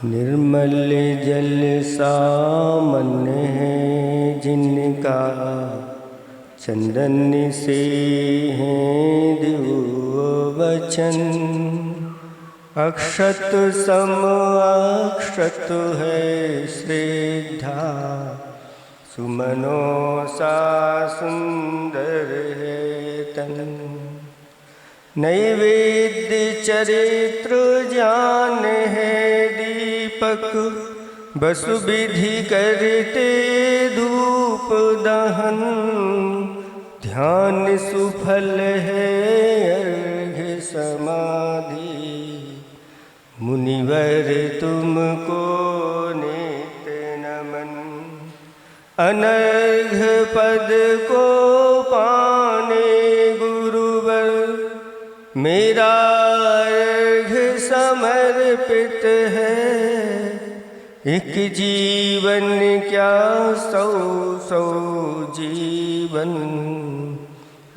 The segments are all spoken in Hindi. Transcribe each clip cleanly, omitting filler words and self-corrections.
निर्मल जल सामान्य है जिनका, चंदन से है दिव्य वचन। अक्षत सम अक्षत है श्रद्धा, सुमनों सा सुंदर है तन। नैवेद्य चरित्र ज्ञान है दीपक, वसु विधि करते धूप दहन। ध्यान सुफल है अर्घ्य समाधि, मुनिवर तुमको नित्य नमन। अनर्घ पद को पाने गुरुवर, मेरा अर्घ समर्पित है। एक जीवन क्या सौ सौ जीवन,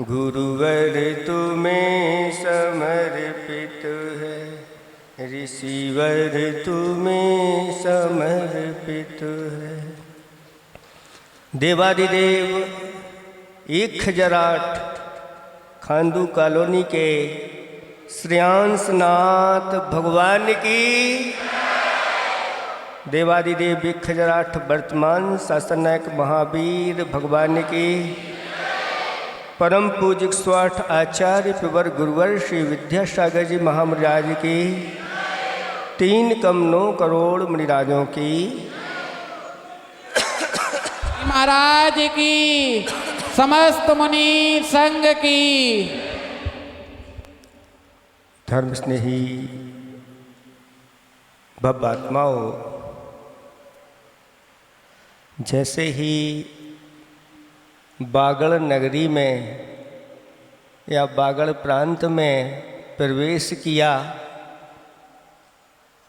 गुरुवर तुम्हें समर्पित है। ऋषिवर तुम्हें समर्पित है। देवादिदेव 1008 खांडू कॉलोनी के श्रेयांसनाथ भगवान की, देवादिदेव 1008 वर्तमान शासन नायक महावीर भगवान की, परम पूज्य 108 आचार्य पिवर गुरुवर श्री विद्यासागर जी महामुनिराज की, 3 कम 9 करोड़ मुनिराजों की, महाराज की, समस्त मुनि संघ की। धर्म स्नेही भव्य आत्माओं, जैसे ही बागड़ नगरी में या बागड़ प्रांत में प्रवेश किया,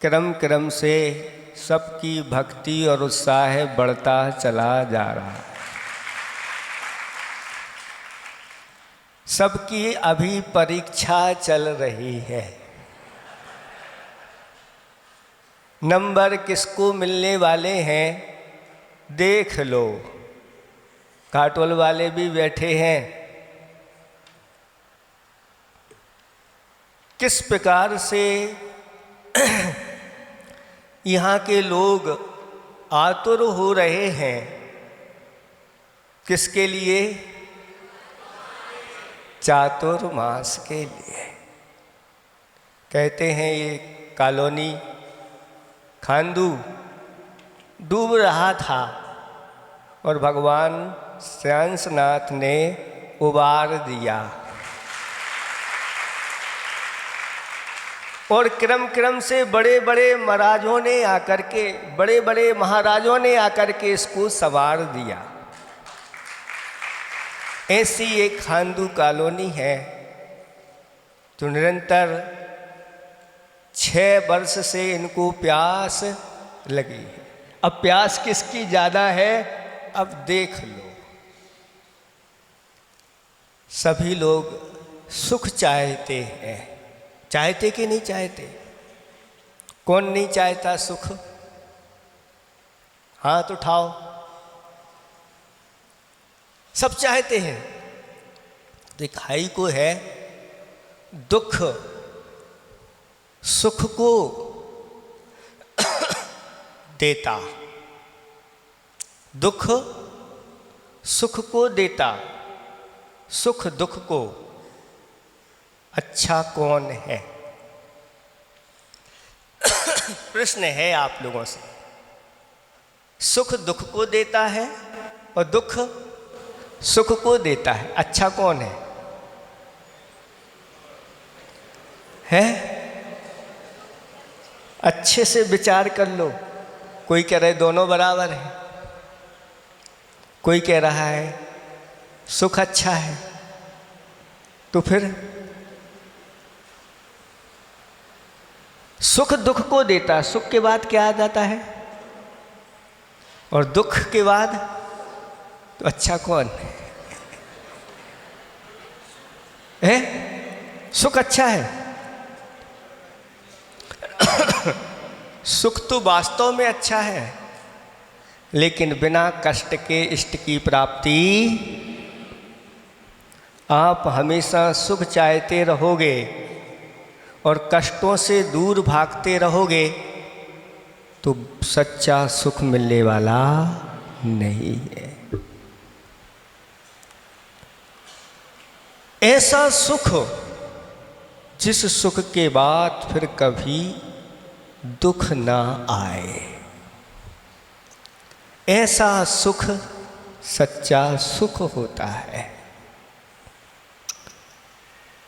क्रम क्रम से सबकी भक्ति और उत्साह बढ़ता चला जा रहा है। सबकी अभी परीक्षा चल रही है। नंबर किसको मिलने वाले हैं देख लो। काटोल वाले भी बैठे हैं। किस प्रकार से यहाँ के लोग आतुर हो रहे हैं, किसके लिए? चातुर्मास के लिए। कहते हैं ये कॉलोनी खांडू डूब रहा था और भगवान श्रेयांसनाथ ने उबार दिया, और क्रम क्रम से बड़े बड़े महाराजों ने आकर के, बड़े बड़े महाराजों ने आकर के इसको संवार दिया। ऐसी एक खांडू कॉलोनी है जो निरंतर 6 वर्ष से इनको प्यास लगी है। अब प्यास किसकी ज़्यादा है अब देख लो। सभी लोग सुख चाहते हैं। चाहते कि नहीं चाहते? कौन नहीं चाहता सुख? हाथ उठाओ। सब चाहते हैं। दिखाई को है दुख सुख को देता, दुख सुख को देता, सुख दुख को। अच्छा कौन है? प्रश्न है आप लोगों से। सुख दुख को देता है और दुख सुख को देता है। अच्छा कौन है? अच्छे से विचार कर लो। कोई कह रहे दोनों बराबर है, कोई कह रहा है सुख अच्छा है। तो फिर सुख दुख को देता, सुख के बाद क्या आ जाता है, और दुख के बाद तो अच्छा कौन है? सुख अच्छा है। सुख तो वास्तव में अच्छा है, लेकिन बिना कष्ट के इष्ट की प्राप्ति। आप हमेशा सुख चाहते रहोगे और कष्टों से दूर भागते रहोगे तो सच्चा सुख मिलने वाला नहीं है। ऐसा सुख जिस सुख के बाद फिर कभी दुख ना आए, ऐसा सुख सच्चा सुख होता है।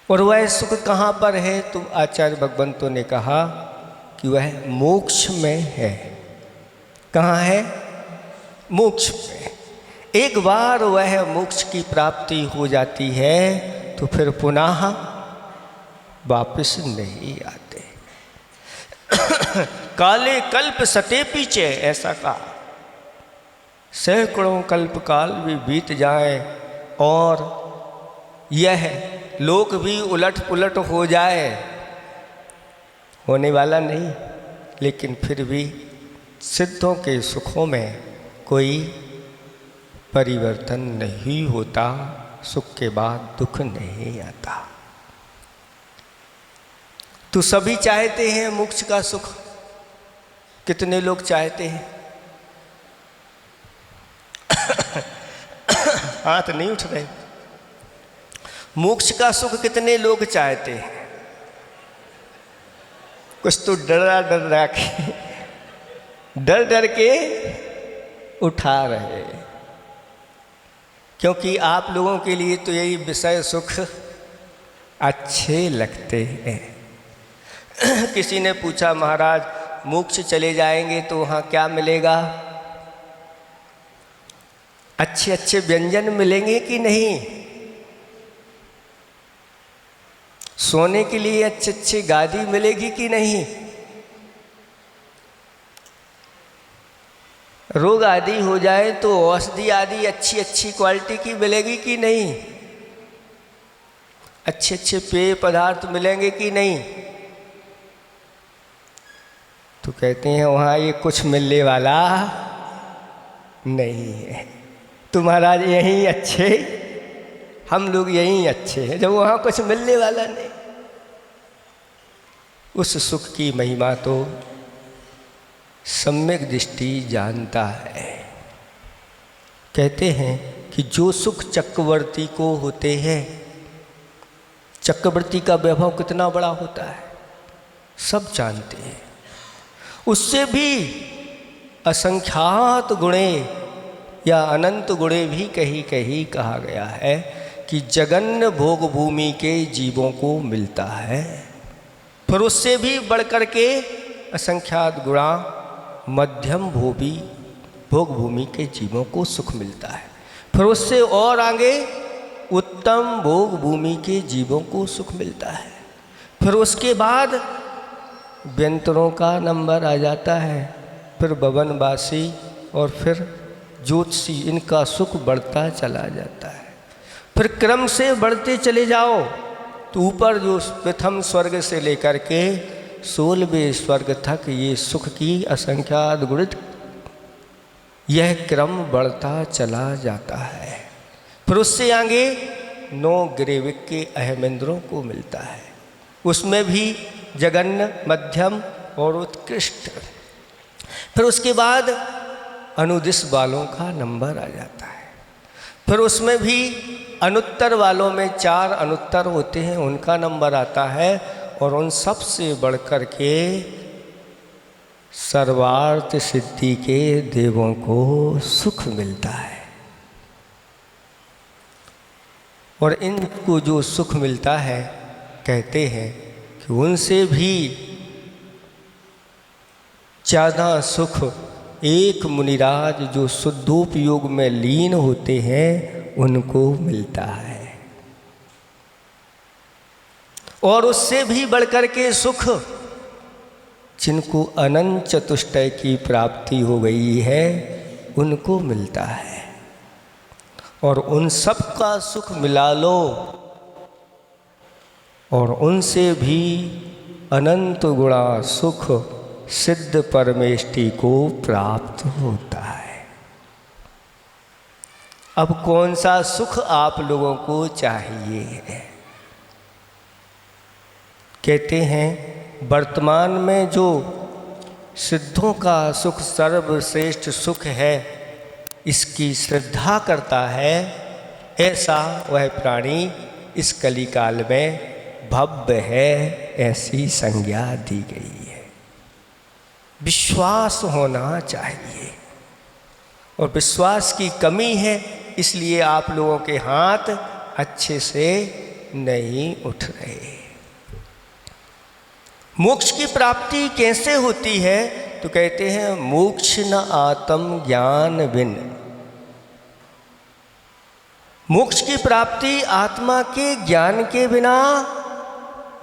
और वह सुख कहाँ पर है? तो आचार्य भगवंतों ने कहा कि वह मोक्ष में है। कहाँ है? मोक्ष में। एक बार वह मोक्ष की प्राप्ति हो जाती है तो फिर पुनः वापस नहीं आते। काले कल्प सते पीछे, ऐसा कहा। सैकड़ों कल्प काल भी बीत जाए और यह लोक भी उलट पुलट हो जाए, होने वाला नहीं। लेकिन फिर भी सिद्धों के सुखों में कोई परिवर्तन नहीं होता, सुख के बाद दुख नहीं आता। तो सभी चाहते हैं मोक्ष का सुख। कितने लोग चाहते हैं? हाथ नहीं उठ रहे। मोक्ष का सुख कितने लोग चाहते हैं? कुछ तो डर के उठा रहे, क्योंकि आप लोगों के लिए तो यही विषय सुख अच्छे लगते हैं। किसी ने पूछा, महाराज मोक्ष चले जाएंगे तो वहाँ क्या मिलेगा? अच्छे अच्छे व्यंजन मिलेंगे कि नहीं? सोने के लिए अच्छी अच्छी गादी मिलेगी कि नहीं? रोग आदि हो जाए तो औषधि आदि अच्छी अच्छी क्वालिटी की मिलेगी कि नहीं? अच्छे अच्छे पेय पदार्थ मिलेंगे कि नहीं? तो कहते हैं वहाँ ये कुछ मिलने वाला नहीं है। तो महाराज यहीं अच्छे, हम लोग यहीं अच्छे हैं जब वहाँ कुछ मिलने वाला नहीं। उस सुख की महिमा तो सम्यक दृष्टि जानता है। कहते हैं कि जो सुख चक्रवर्ती को होते हैं, चक्रवर्ती का वैभव कितना बड़ा होता है सब जानते हैं। उससे भी असंख्यात गुणे या अनंत गुणे भी कहीं कहीं कहा गया है कि जगन्न भोग भूमि के जीवों को मिलता है। फिर उससे भी बढ़कर के असंख्यात गुणा मध्यम भोग भूमि के जीवों को सुख मिलता है। फिर उससे और आगे उत्तम भोग भूमि के जीवों को सुख मिलता है। फिर उसके बाद व्यंतरों का नंबर आ जाता है, फिर भवनवासी और फिर ज्योतिषी, इनका सुख बढ़ता चला जाता है। फिर क्रम से बढ़ते चले जाओ तो ऊपर जो प्रथम स्वर्ग से लेकर के 16वें स्वर्ग तक ये सुख की असंख्यात गुणित यह क्रम बढ़ता चला जाता है। फिर उससे आगे 9 ग्रेविक के अहमेंद्रों को मिलता है, उसमें भी जगन्न, मध्यम और उत्कृष्ट। फिर उसके बाद अनुदिश वालों का नंबर आ जाता है। फिर उसमें भी अनुत्तर वालों में 4 अनुत्तर होते हैं, उनका नंबर आता है। और उन सब से बढ़कर के सर्वार्थ सिद्धि के देवों को सुख मिलता है। और इनको जो सुख मिलता है, कहते हैं कि उनसे भी ज़्यादा सुख एक मुनिराज जो शुद्धोपयोग में लीन होते हैं उनको मिलता है। और उससे भी बढ़कर के सुख जिनको अनंत चतुष्टय की प्राप्ति हो गई है उनको मिलता है। और उन सब का सुख मिला लो और उनसे भी अनंत गुणा सुख सिद्ध परमेष्टि को प्राप्त होता है। अब कौन सा सुख आप लोगों को चाहिए? कहते हैं वर्तमान में जो सिद्धों का सुख सर्वश्रेष्ठ सुख है, इसकी श्रद्धा करता है, ऐसा वह प्राणी इस कलिकाल में भव्य है, ऐसी संज्ञा दी गई है। विश्वास होना चाहिए और विश्वास की कमी है, इसलिए आप लोगों के हाथ अच्छे से नहीं उठ रहे। मोक्ष की प्राप्ति कैसे होती है? तो कहते हैं मोक्ष न आत्म ज्ञान बिन। मोक्ष की प्राप्ति आत्मा के ज्ञान के बिना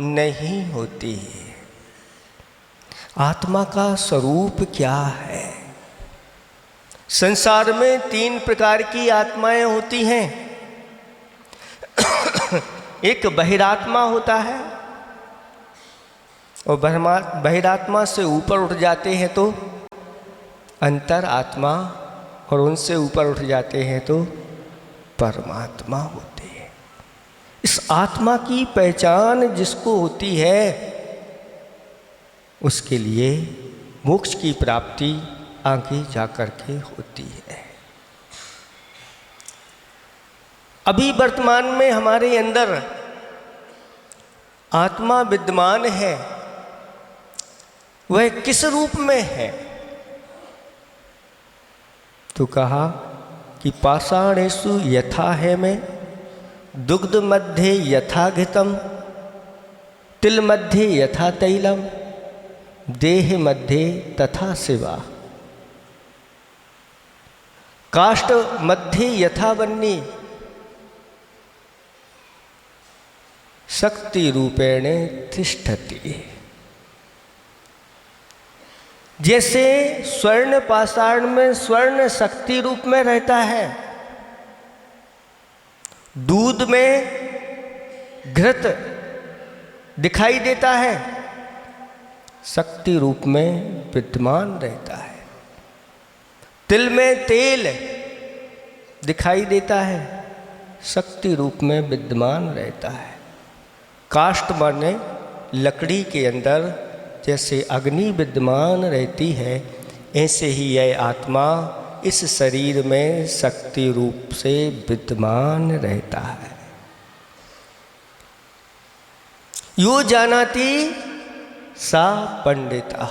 नहीं होती है। आत्मा का स्वरूप क्या है? संसार में 3 प्रकार की आत्माएं होती हैं। एक बहिरात्मा होता है और बहिरात्मा से ऊपर उठ जाते हैं तो अंतर आत्मा, और उनसे ऊपर उठ जाते हैं तो परमात्मा होते हैं। इस आत्मा की पहचान जिसको होती है उसके लिए मोक्ष की प्राप्ति आगे जाकर के होती है। अभी वर्तमान में हमारे अंदर आत्मा विद्यमान है, वह किस रूप में है? तो कहा कि पाषाणेषु यथा है में, दुग्ध मध्ये यथा घृतम, तिल मध्ये यथा तैलम, देह मध्ये तथा शिवा, काष्ठ मध्ये यथा वन्नी, शक्ति रूपेण तिष्ठति। जैसे स्वर्ण पाषाण में स्वर्ण शक्ति रूप में रहता है, दूध में घृत दिखाई देता है, शक्ति रूप में विद्यमान रहता है। तिल में तेल दिखाई देता है, शक्ति रूप में विद्यमान रहता है। काष्ठ माने लकड़ी के अंदर जैसे अग्नि विद्यमान रहती है, ऐसे ही यह आत्मा इस शरीर में शक्ति रूप से विद्यमान रहता है। यो जानाति सा पंडिता,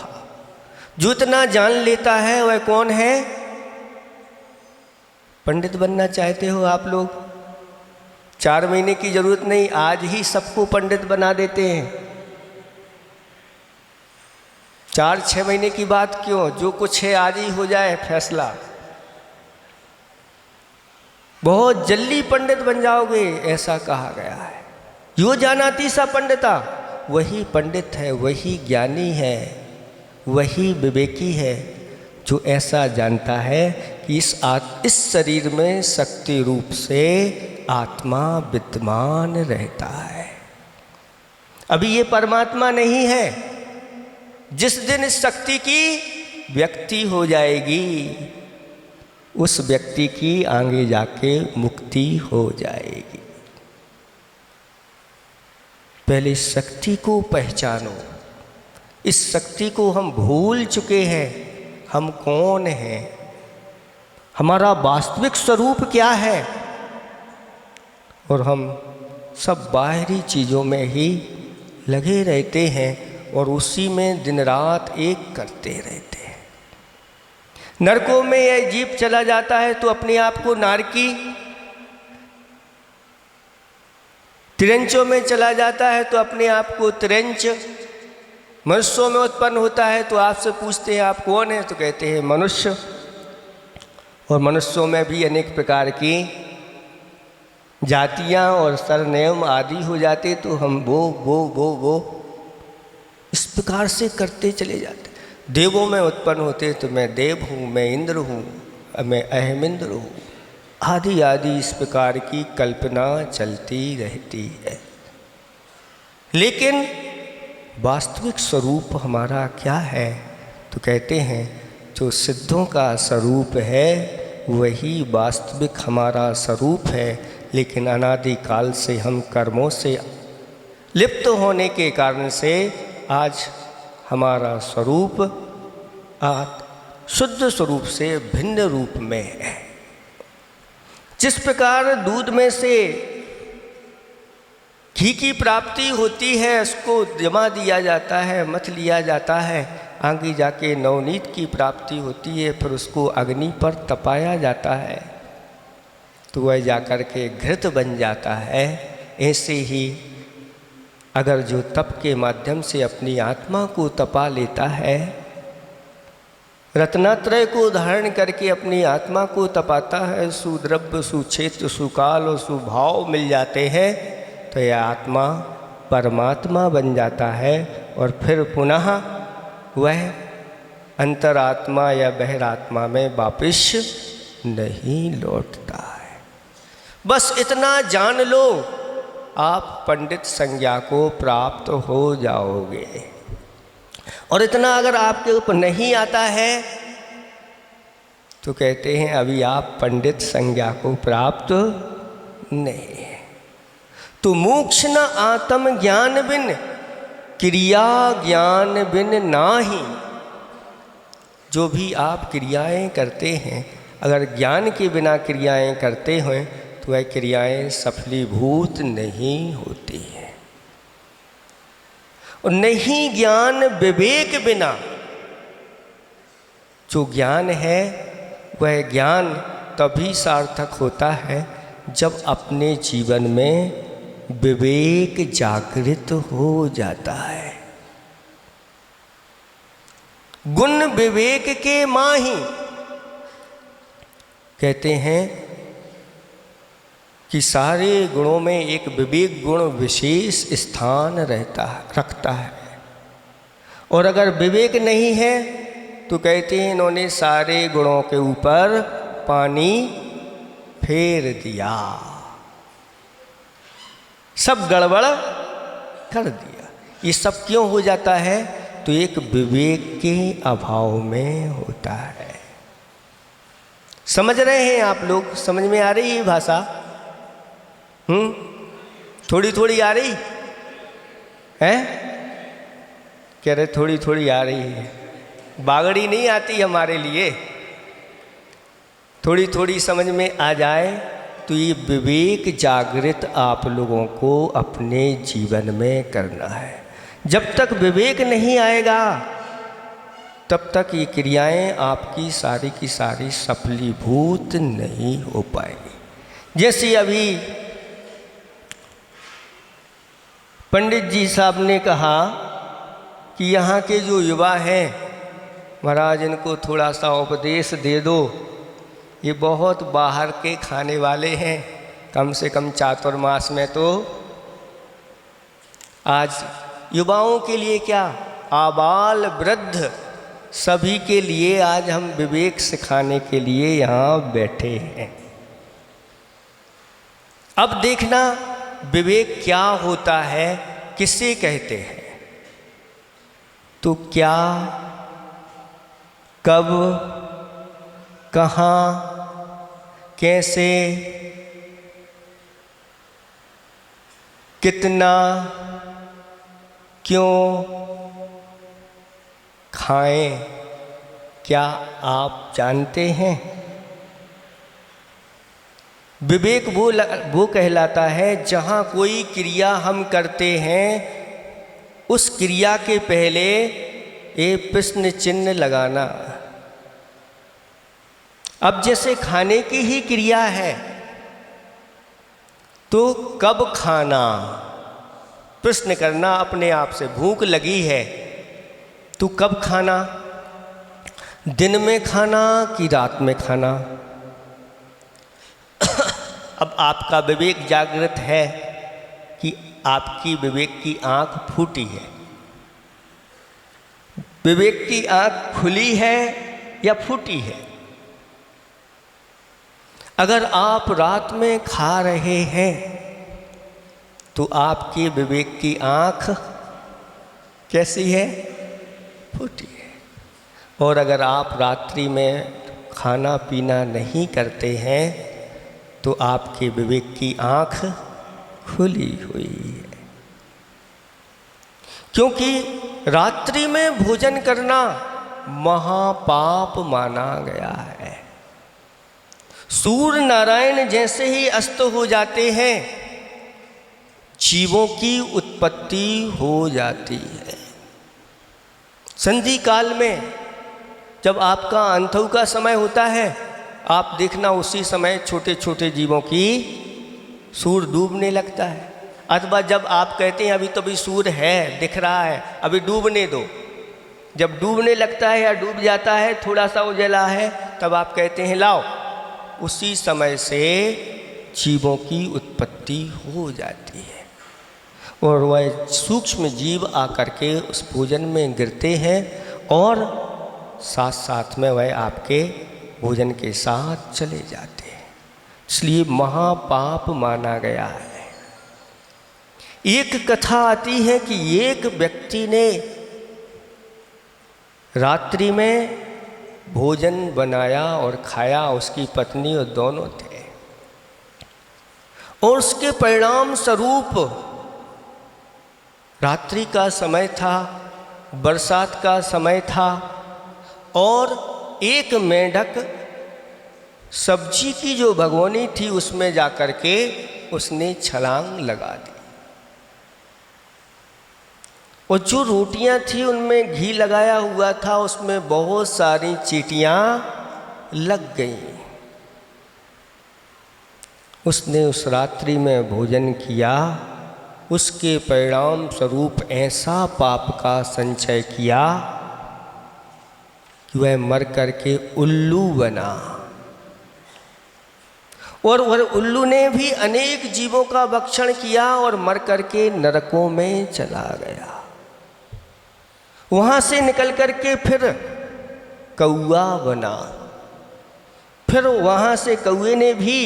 जो इतना जान लेता है वह कौन है? पंडित बनना चाहते हो आप लोग? 4 महीने की जरूरत नहीं, आज ही सबको पंडित बना देते हैं। 4-6 महीने की बात क्यों, जो कुछ है आज ही हो जाए फैसला। बहुत जल्दी पंडित बन जाओगे, ऐसा कहा गया है। यो जानाति सा पंडिता, वही पंडित है, वही ज्ञानी है, वही विवेकी है जो ऐसा जानता है कि इस शरीर में शक्ति रूप से आत्मा विद्यमान रहता है। अभी ये परमात्मा नहीं है। जिस दिन इस शक्ति की व्यक्ति हो जाएगी, उस व्यक्ति की आगे जाके मुक्ति हो जाएगी। पहले शक्ति को पहचानो। इस शक्ति को हम भूल चुके हैं। हम कौन हैं? हमारा वास्तविक स्वरूप क्या है? और हम सब बाहरी चीज़ों में ही लगे रहते हैं और उसी में दिन रात एक करते रहते हैं। नरकों में यह जीव चला जाता है तो अपने आप को नारकी, तिरंचों में चला जाता है तो अपने आप को तिरंच, मनुष्यों में उत्पन्न होता है तो आपसे पूछते हैं आप कौन हैं, तो कहते हैं मनुष्य। और मनुष्यों में भी अनेक प्रकार की जातियां और सरनेम आदि हो जाते, तो हम वो इस प्रकार से करते चले जाते। देवों में उत्पन्न होते तो मैं देव हूँ, मैं इंद्र हूँ, मैं अहमिंद्र हूँ, आदि आदि इस प्रकार की कल्पना चलती रहती है। लेकिन वास्तविक स्वरूप हमारा क्या है, तो कहते हैं जो सिद्धों का स्वरूप है वही वास्तविक हमारा स्वरूप है। लेकिन अनादिकाल से हम कर्मों से लिप्त होने के कारण से आज हमारा स्वरूप शुद्ध स्वरूप से भिन्न रूप में है। जिस प्रकार दूध में से घी की प्राप्ति होती है, उसको जमा दिया जाता है, मथ लिया जाता है, आगे जाके नवनीत की प्राप्ति होती है, फिर उसको अग्नि पर तपाया जाता है तो वह जाकर के घृत बन जाता है। ऐसे ही अगर जो तप के माध्यम से अपनी आत्मा को तपा लेता है, रत्नात्रय को धारण करके अपनी आत्मा को तपाता है, सुद्रव्य सुक्षेत्र सुकाल और सुभाव मिल जाते हैं, तो यह आत्मा परमात्मा बन जाता है और फिर पुनः वह अंतरात्मा या बहिरात्मा में वापिस नहीं लौटता है। बस इतना जान लो, आप पंडित संज्ञा को प्राप्त हो जाओगे। और इतना अगर आपके ऊपर नहीं आता है तो कहते हैं अभी आप पंडित संज्ञा को प्राप्त नहीं है। तो मोक्ष न आत्म ज्ञान बिन क्रिया ज्ञान बिन नाही। जो भी आप क्रियाएं करते हैं, अगर ज्ञान के बिना क्रियाएं करते हैं तो वह क्रियाएं सफलीभूत नहीं होती हैं। और नहीं ज्ञान विवेक बिना, जो ज्ञान है वह ज्ञान तभी सार्थक होता है जब अपने जीवन में विवेक जागृत हो जाता है। गुण विवेक के माही, कहते हैं कि सारे गुणों में एक विवेक गुण विशेष स्थान रखता है। और अगर विवेक नहीं है तो कहते हैं इन्होंने सारे गुणों के ऊपर पानी फेर दिया, सब गड़बड़ कर दिया। ये सब क्यों हो जाता है, तो एक विवेक के अभाव में होता है। समझ रहे हैं आप लोग? समझ में आ रही है भाषा? थोड़ी थोड़ी आ रही है? कह रहे थोड़ी थोड़ी आ रही है, बागड़ी नहीं आती हमारे लिए। थोड़ी थोड़ी समझ में आ जाए तो ये विवेक जागृत आप लोगों को अपने जीवन में करना है। जब तक विवेक नहीं आएगा तब तक ये क्रियाएं आपकी सारी की सारी सफलीभूत नहीं हो पाएगी। जैसे अभी पंडित जी साहब ने कहा कि यहाँ के जो युवा हैं, महाराज इनको थोड़ा सा उपदेश दे दो, ये बहुत बाहर के खाने वाले हैं। कम से कम चातुर्मास में तो आज युवाओं के लिए क्या, आबाल वृद्ध सभी के लिए आज हम विवेक सिखाने के लिए यहाँ बैठे हैं। अब देखना विवेक क्या होता है, किसे कहते हैं, तो क्या, कब, कहाँ, कैसे, कितना, क्यों खाएं, क्या आप जानते हैं? विवेक वो कहलाता है जहाँ कोई क्रिया हम करते हैं उस क्रिया के पहले एक प्रश्न चिन्ह लगाना। अब जैसे खाने की ही क्रिया है तो कब खाना, प्रश्न करना अपने आप से। भूख लगी है तो कब खाना, दिन में खाना कि रात में खाना? अब आपका विवेक जागृत है कि आपकी विवेक की आंख फूटी है? विवेक की आंख खुली है या फूटी है? अगर आप रात में खा रहे हैं तो आपके विवेक की आंख कैसी है? फूटी है। और अगर आप रात्रि में खाना पीना नहीं करते हैं तो आपके विवेक की आंख खुली हुई है। क्योंकि रात्रि में भोजन करना महापाप माना गया है। सूर्य नारायण जैसे ही अस्त हो जाते हैं जीवों की उत्पत्ति हो जाती है। संधि काल में जब आपका अंतु का समय होता है, आप देखना उसी समय छोटे छोटे जीवों की सूर्य डूबने लगता है। अथवा जब आप कहते हैं अभी तो भी सूर्य है, दिख रहा है, अभी डूबने दो, जब डूबने लगता है या डूब जाता है, थोड़ा सा उजला है, तब आप कहते हैं लाओ, उसी समय से जीवों की उत्पत्ति हो जाती है और वह सूक्ष्म जीव आकर के उस भोजन में गिरते हैं और साथ साथ में वह आपके भोजन के साथ चले जाते हैं। इसलिए महापाप माना गया है। एक कथा आती है कि एक व्यक्ति ने रात्रि में भोजन बनाया और खाया, उसकी पत्नी और दोनों थे, और उसके परिणाम स्वरूप रात्रि का समय था, बरसात का समय था, और एक मेंढक सब्जी की जो भगोनी थी उसमें जाकर के उसने छलांग लगा दी और जो रोटियां थी उनमें घी लगाया हुआ था, उसमें बहुत सारी चींटियां लग गईं। उसने उस रात्रि में भोजन किया, उसके परिणाम स्वरूप ऐसा पाप का संचय किया कि वह मर करके उल्लू बना। और वह उल्लू ने भी अनेक जीवों का भक्षण किया और मर करके नरकों में चला गया। वहाँ से निकल करके फिर कौआ बना, फिर वहाँ से कौए ने भी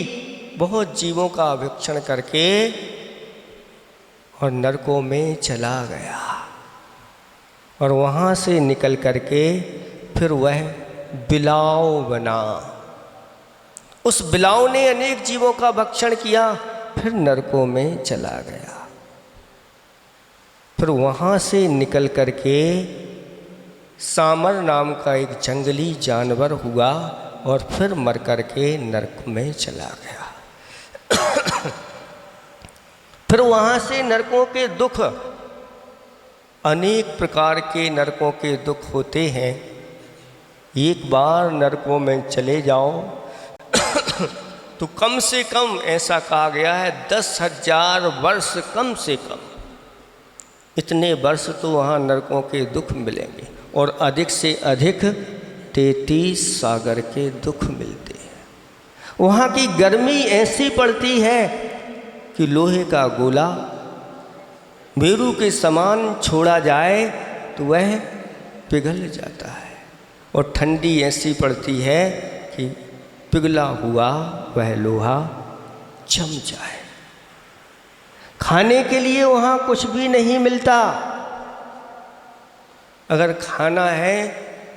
बहुत जीवों का भक्षण करके और नरकों में चला गया। और वहाँ से निकल करके फिर वह बिलाव बना, उस बिलाव ने अनेक जीवों का भक्षण किया, फिर नरकों में चला गया। फिर वहाँ से निकल करके सांबर नाम का एक जंगली जानवर हुआ और फिर मर करके नरक में चला गया। फिर वहाँ से नरकों के दुख, अनेक प्रकार के नरकों के दुख होते हैं। एक बार नरकों में चले जाओ तो कम से कम ऐसा कहा गया है 10,000 वर्ष, कम से कम इतने वर्ष तो वहाँ नरकों के दुख मिलेंगे और अधिक से अधिक 33 सागर के दुख मिलते हैं। वहाँ की गर्मी ऐसी पड़ती है कि लोहे का गोला मेरू के समान छोड़ा जाए तो वह पिघल जाता है, और ठंडी ऐसी पड़ती है कि पिघला हुआ वह लोहा जम जाए। खाने के लिए वहाँ कुछ भी नहीं मिलता। अगर खाना है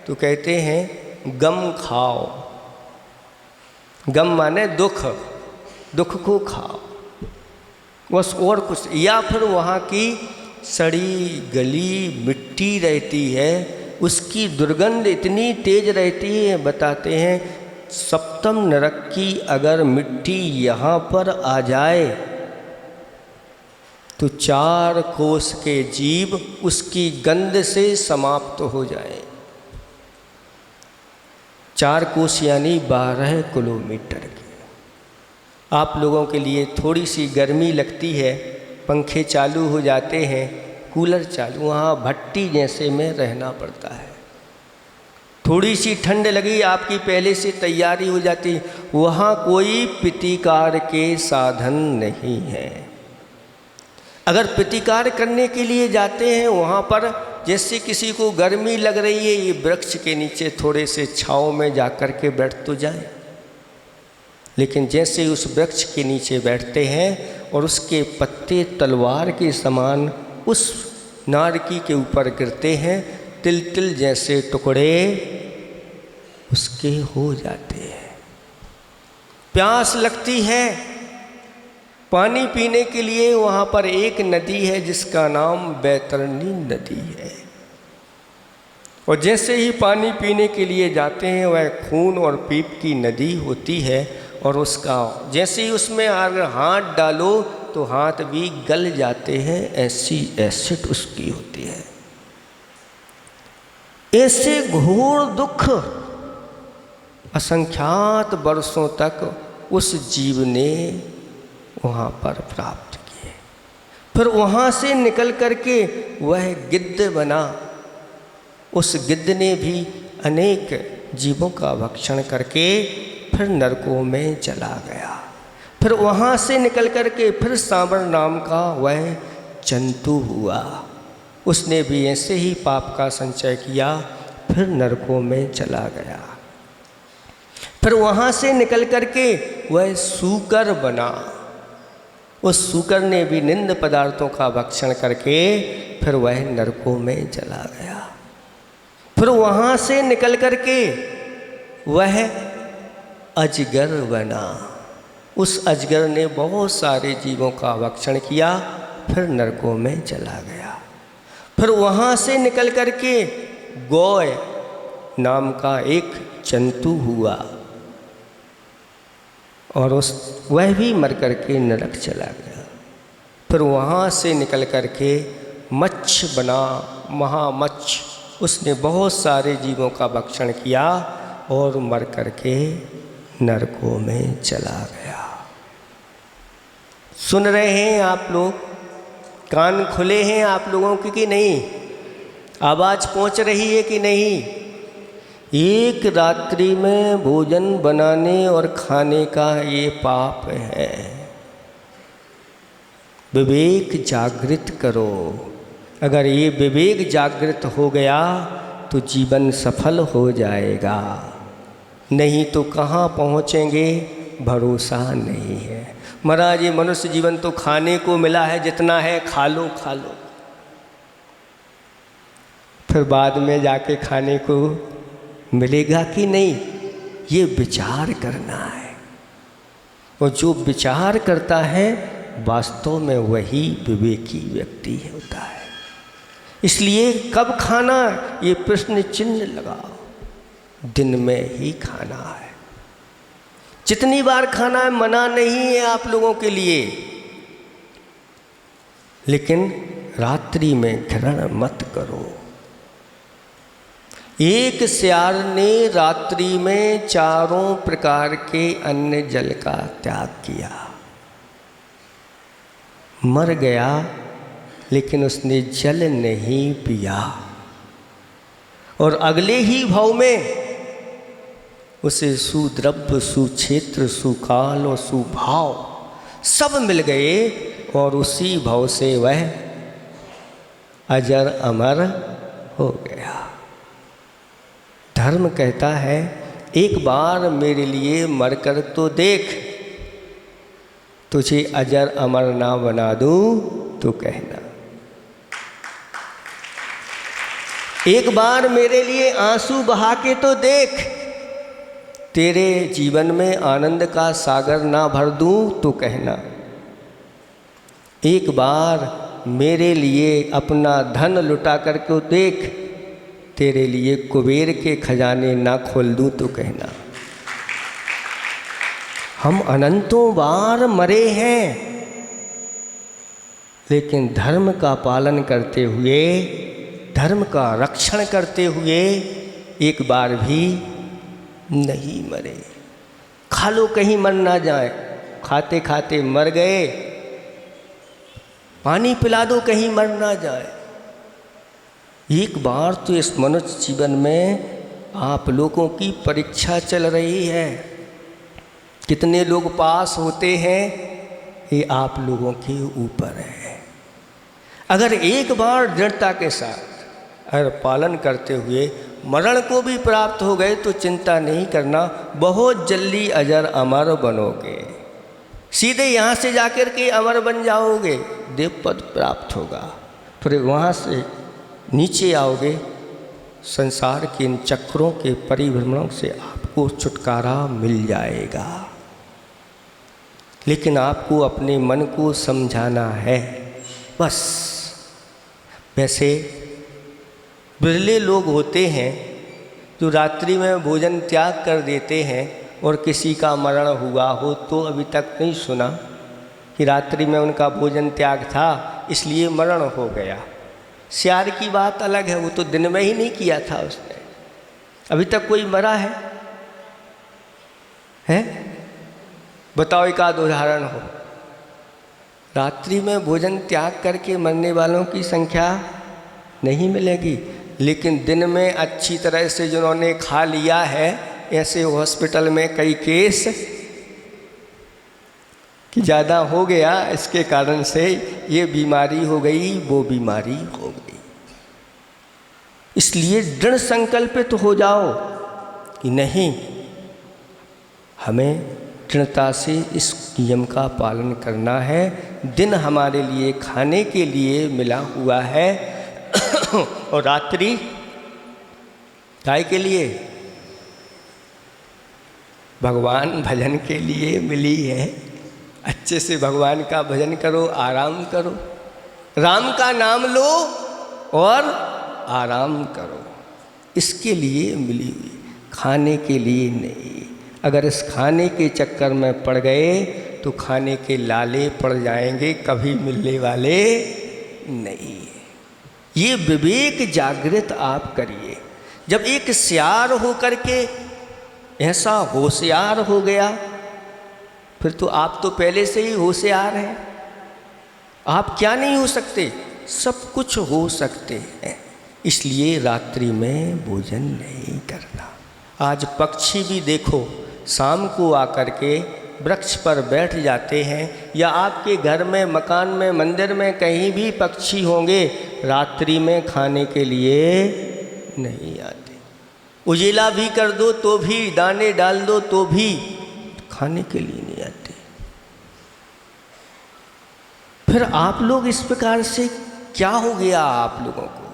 तो कहते हैं गम खाओ, गम माने दुख, दुख को खाओ, बस और कुछ। या फिर वहाँ की सड़ी गली मिट्टी रहती है, उसकी दुर्गंध इतनी तेज रहती है, बताते हैं सप्तम नरक की अगर मिट्टी यहाँ पर आ जाए तो 4 कोस के जीव उसकी गंध से समाप्त हो जाए। 4 कोस यानी 12 किलोमीटर के। आप लोगों के लिए थोड़ी सी गर्मी लगती है, पंखे चालू हो जाते हैं, कूलर चालू, वहाँ भट्टी जैसे में रहना पड़ता है। थोड़ी सी ठंड लगी, आपकी पहले से तैयारी हो जाती। वहाँ कोई प्रतिकार के साधन नहीं है। अगर प्रतिकार करने के लिए जाते हैं वहाँ पर, जैसे किसी को गर्मी लग रही है, ये वृक्ष के नीचे थोड़े से छाँव में जा कर के बैठ तो जाए, लेकिन जैसे उस वृक्ष के नीचे बैठते हैं और उसके पत्ते तलवार के समान उस नारकी के ऊपर गिरते हैं, तिल तिल जैसे टुकड़े उसके हो जाते हैं। प्यास लगती है, पानी पीने के लिए वहाँ पर एक नदी है जिसका नाम बैतरणी नदी है, और जैसे ही पानी पीने के लिए जाते हैं वह खून और पीप की नदी होती है, और उसका जैसे ही उसमें अगर हाथ डालो तो हाथ भी गल जाते हैं, ऐसी एसिड उसकी होती है। ऐसे घोर दुख असंख्यात वर्षों तक उस जीव ने वहाँ पर प्राप्त किए। फिर वहाँ से निकल करके वह गिद्ध बना। उस गिद्ध ने भी अनेक जीवों का भक्षण करके फिर नरकों में चला गया। फिर वहाँ से निकल करके फिर सांबर नाम का वह जंतु हुआ, उसने भी ऐसे ही पाप का संचय किया, फिर नरकों में चला गया। फिर वहाँ से निकल करके वह सूकर बना। उस सूकर ने भी निंद पदार्थों का भक्षण करके फिर वह नरकों में चला गया। फिर वहाँ से निकल करके वह अजगर बना। उस अजगर ने बहुत सारे जीवों का भक्षण किया, फिर नरकों में चला गया। फिर वहाँ से निकल करके गौय नाम का एक जंतु हुआ, और वह भी मर करके नरक चला गया। फिर वहाँ से निकल करके मच्छ बना, महामच्छ। उसने बहुत सारे जीवों का भक्षण किया और मर करके नरकों में चला गया। सुन रहे हैं आप लोग? कान खुले हैं आप लोगों की कि नहीं? आवाज़ पहुंच रही है कि नहीं? एक रात्रि में भोजन बनाने और खाने का ये पाप है। विवेक जागृत करो। अगर ये विवेक जागृत हो गया तो जीवन सफल हो जाएगा, नहीं तो कहाँ पहुँचेंगे भरोसा नहीं है। महाराज ये मनुष्य जीवन तो खाने को मिला है, जितना है खा लो खा लो, फिर बाद में जाके खाने को मिलेगा कि नहीं, ये विचार करना है। और जो विचार करता है वास्तव में वही विवेकी व्यक्ति होता है। इसलिए कब खाना, ये प्रश्न चिन्ह लगाओ। दिन में ही खाना है। जितनी बार खाना है मना नहीं है आप लोगों के लिए, लेकिन रात्रि में ग्रहण मत करो। एक सियार ने रात्रि में 4 प्रकार के अन्न जल का त्याग किया, मर गया, लेकिन उसने जल नहीं पिया। और अगले ही भाव में उसे सुद्रव्य, सुक्षेत्र, सुकाल और सुभाव सब मिल गए, और उसी भाव से वह अजर अमर हो गया। धर्म कहता है एक बार मेरे लिए मरकर तो देख, तुझे अजर अमर ना बना दूं तो कहना। एक बार मेरे लिए आंसू बहा के तो देख, तेरे जीवन में आनंद का सागर ना भर दूं तो कहना। एक बार मेरे लिए अपना धन लुटा करके देख, तेरे लिए कुबेर के खजाने ना खोल दूं तो कहना। हम अनंतों बार मरे हैं, लेकिन धर्म का पालन करते हुए, धर्म का रक्षण करते हुए एक बार भी नहीं मरे। खा लो कहीं मर ना जाए, खाते खाते मर गए, पानी पिला दो कहीं मर ना जाए। एक बार तो इस मनुष्य जीवन में आप लोगों की परीक्षा चल रही है। कितने लोग पास होते हैं ये आप लोगों के ऊपर है। अगर एक बार दृढ़ता के साथ अगर पालन करते हुए मरण को भी प्राप्त हो गए तो चिंता नहीं करना, बहुत जल्दी अजर अमर बनोगे। सीधे यहाँ से जाकर के अमर बन जाओगे, देव पद प्राप्त होगा। फिर वहाँ से नीचे आओगे, संसार के इन चक्रों के परिभ्रमणों से आपको छुटकारा मिल जाएगा। लेकिन आपको अपने मन को समझाना है बस। वैसे बिरले लोग होते हैं जो रात्रि में भोजन त्याग कर देते हैं और किसी का मरण हुआ हो तो अभी तक नहीं सुना कि रात्रि में उनका भोजन त्याग था इसलिए मरण हो गया। सियार की बात अलग है, वो तो दिन में ही नहीं किया था उसने। अभी तक कोई मरा है? बताओ एक आध उदाहरण हो। रात्रि में भोजन त्याग करके मरने वालों की संख्या नहीं मिलेगी। लेकिन दिन में अच्छी तरह से जिन्होंने खा लिया है, ऐसे हॉस्पिटल में कई केस कि ज़्यादा हो गया, इसके कारण से ये बीमारी हो गई, वो बीमारी हो गई। इसलिए दृढ़ संकल्पित हो जाओ कि नहीं, हमें दृढ़ता से इस नियम का पालन करना है। दिन हमारे लिए खाने के लिए मिला हुआ है और रात्रि काय के लिए? भगवान भजन के लिए मिली है। अच्छे से भगवान का भजन करो, आराम करो, राम का नाम लो और आराम करो। इसके लिए मिली हुई, खाने के लिए नहीं। अगर इस खाने के चक्कर में पड़ गए तो खाने के लाले पड़ जाएंगे, कभी मिलने वाले नहीं। ये विवेक जागृत आप करिए। जब एक सियार हो करके ऐसा होशियार हो गया, फिर तो आप तो पहले से ही होशियार हैं। आप क्या नहीं हो सकते? सब कुछ हो सकते हैं। इसलिए रात्रि में भोजन नहीं करना। आज पक्षी भी देखो, शाम को आकर के वृक्ष पर बैठ जाते हैं, या आपके घर में, मकान में, मंदिर में कहीं भी पक्षी होंगे, रात्रि में खाने के लिए नहीं आते। उजिला भी कर दो तो भी, दाने डाल दो तो भी खाने के लिए नहीं आते। फिर आप लोग इस प्रकार से क्या हो गया आप लोगों को?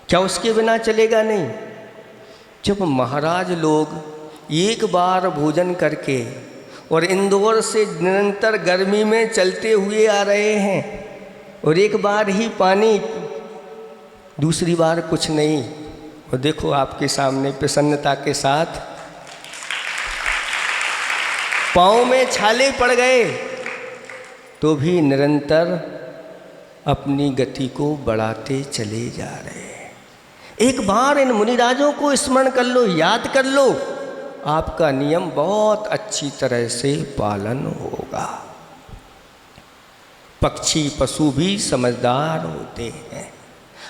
क्या उसके बिना चलेगा नहीं? जब महाराज लोग एक बार भोजन करके और इंदौर से निरंतर गर्मी में चलते हुए आ रहे हैं और एक बार ही पानी, दूसरी बार कुछ नहीं, और देखो आपके सामने प्रसन्नता के साथ पाँव में छाले पड़ गए तो भी निरंतर अपनी गति को बढ़ाते चले जा रहे हैं। एक बार इन मुनिराजों को स्मरण कर लो, याद कर लो, आपका नियम बहुत अच्छी तरह से पालन होगा। पक्षी पशु भी समझदार होते हैं।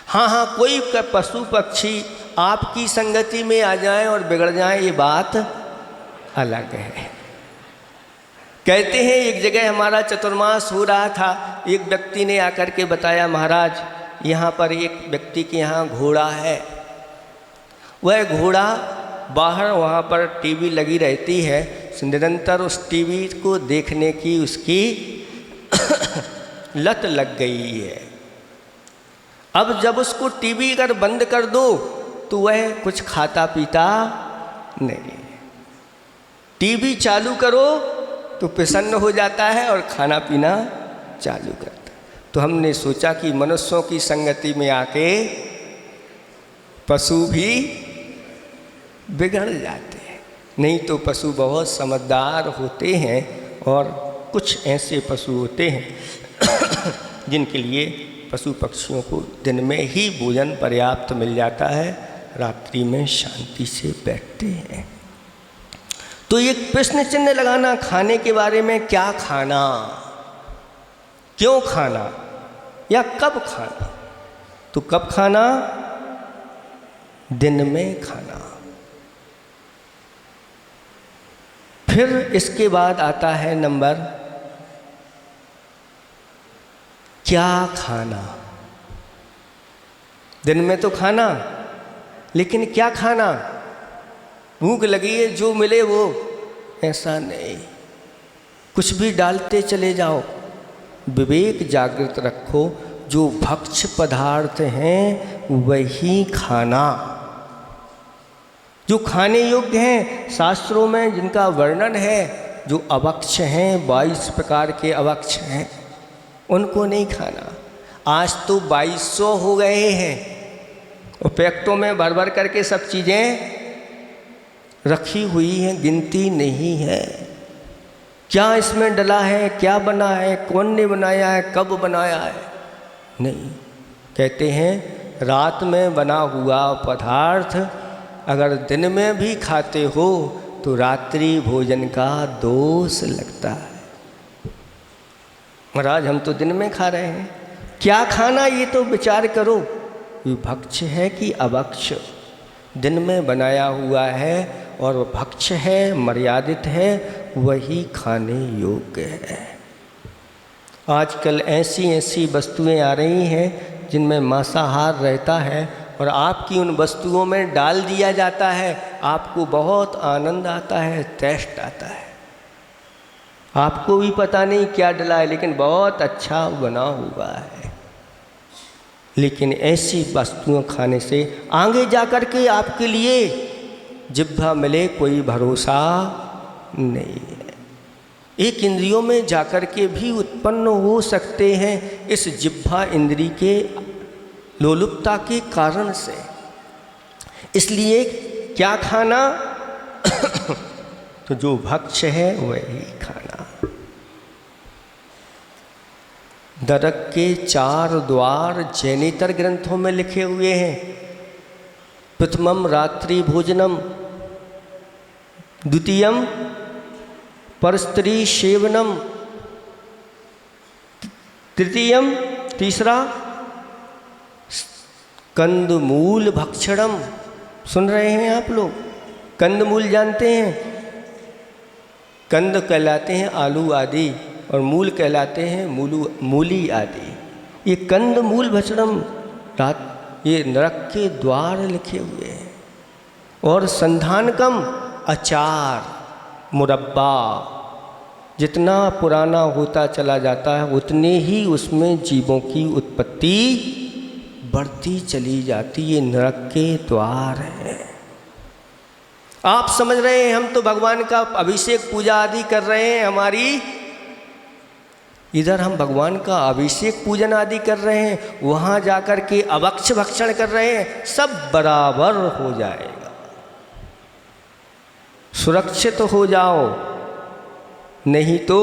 हाँ, कोई पशु पक्षी आपकी संगति में आ जाए और बिगड़ जाए, ये बात अलग है। कहते हैं एक जगह हमारा चतुर्मास हो रहा था, एक व्यक्ति ने आकर के बताया, महाराज यहाँ पर एक व्यक्ति के यहाँ घोड़ा है। वह घोड़ा बाहर वहाँ पर टीवी लगी रहती है, निरंतर उस टीवी को देखने की उसकी लत लग गई है। अब जब उसको टीवी अगर बंद कर दो तो वह कुछ खाता पीता नहीं। टीवी चालू करो तो प्रसन्न हो जाता है और खाना पीना चालू करता। तो हमने सोचा कि मनुष्यों की संगति में आके पशु भी बिगड़ जाते हैं। नहीं तो पशु बहुत समझदार होते हैं, और कुछ ऐसे पशु होते हैं जिनके लिए पशु पक्षियों को दिन में ही भोजन पर्याप्त मिल जाता है, रात्रि में शांति से बैठते हैं। तो ये प्रश्न चिन्ह लगाना खाने के बारे में, क्या खाना, क्यों खाना, या कब खाना। तो कब खाना? दिन में खाना। फिर इसके बाद आता है नंबर क्या खाना। दिन में तो खाना, लेकिन क्या खाना? भूख लगी है जो मिले वो, ऐसा नहीं। कुछ भी डालते चले जाओ। विवेक जागृत रखो, जो भक्ष्य पदार्थ हैं वही खाना। जो खाने योग्य हैं, शास्त्रों में जिनका वर्णन है, जो अभक्ष्य हैं, 22 प्रकार के अभक्ष्य हैं, उनको नहीं खाना। आज तो 2200 हो गए हैं और पैकेटों में भर भर करके सब चीज़ें रखी हुई हैं, गिनती नहीं है। क्या इसमें डला है, क्या बना है, कौन ने बनाया है, कब बनाया है, नहीं। कहते हैं रात में बना हुआ पदार्थ अगर दिन में भी खाते हो तो रात्रि भोजन का दोष लगता है। महाराज हम तो दिन में खा रहे हैं, क्या खाना ये तो विचार करो। भक्ष्य है कि अभक्ष्य? दिन में बनाया हुआ है और भक्ष्य है, मर्यादित है, वही खाने योग्य है। आजकल ऐसी ऐसी वस्तुएं आ रही हैं जिनमें मांसाहार रहता है और आपकी उन वस्तुओं में डाल दिया जाता है। आपको बहुत आनंद आता है, टेस्ट आता है, आपको भी पता नहीं क्या डला है, लेकिन बहुत अच्छा बना हुआ है। लेकिन ऐसी वस्तुएं खाने से आगे जाकर के आपके लिए जिह्वा मिले कोई भरोसा नहीं है। एक इंद्रियों में जाकर के भी उत्पन्न हो सकते हैं इस जिह्वा इंद्री के लोलुपता के कारण से। इसलिए क्या खाना? तो जो भक्ष्य है वही खाना। नरक के 4 द्वार जैनेतर ग्रंथों में लिखे हुए हैं। प्रथमम रात्रि भोजनम, द्वितीयम परस्त्री सेवनम, तृतीयम तीसरा कंदमूल भक्षणम। सुन रहे हैं आप लोग? कंदमूल जानते हैं? कंद कहलाते हैं आलू आदि और मूल कहलाते हैं मूली आदि। ये कंदमूल भक्षणम ये नरक के द्वार लिखे हुए हैं। और संधानकम अचार, मुरब्बा, जितना पुराना होता चला जाता है उतने ही उसमें जीवों की उत्पत्ति बढ़ती चली जाती। ये नरक के द्वार है। आप समझ रहे हैं हम तो भगवान का अभिषेक पूजा आदि कर रहे हैं, हमारी इधर हम भगवान का अभिषेक पूजन आदि कर रहे हैं, वहाँ जाकर के अभक्ष्य भक्षण कर रहे हैं, सब बराबर हो जाएगा। सुरक्षित हो जाओ, नहीं तो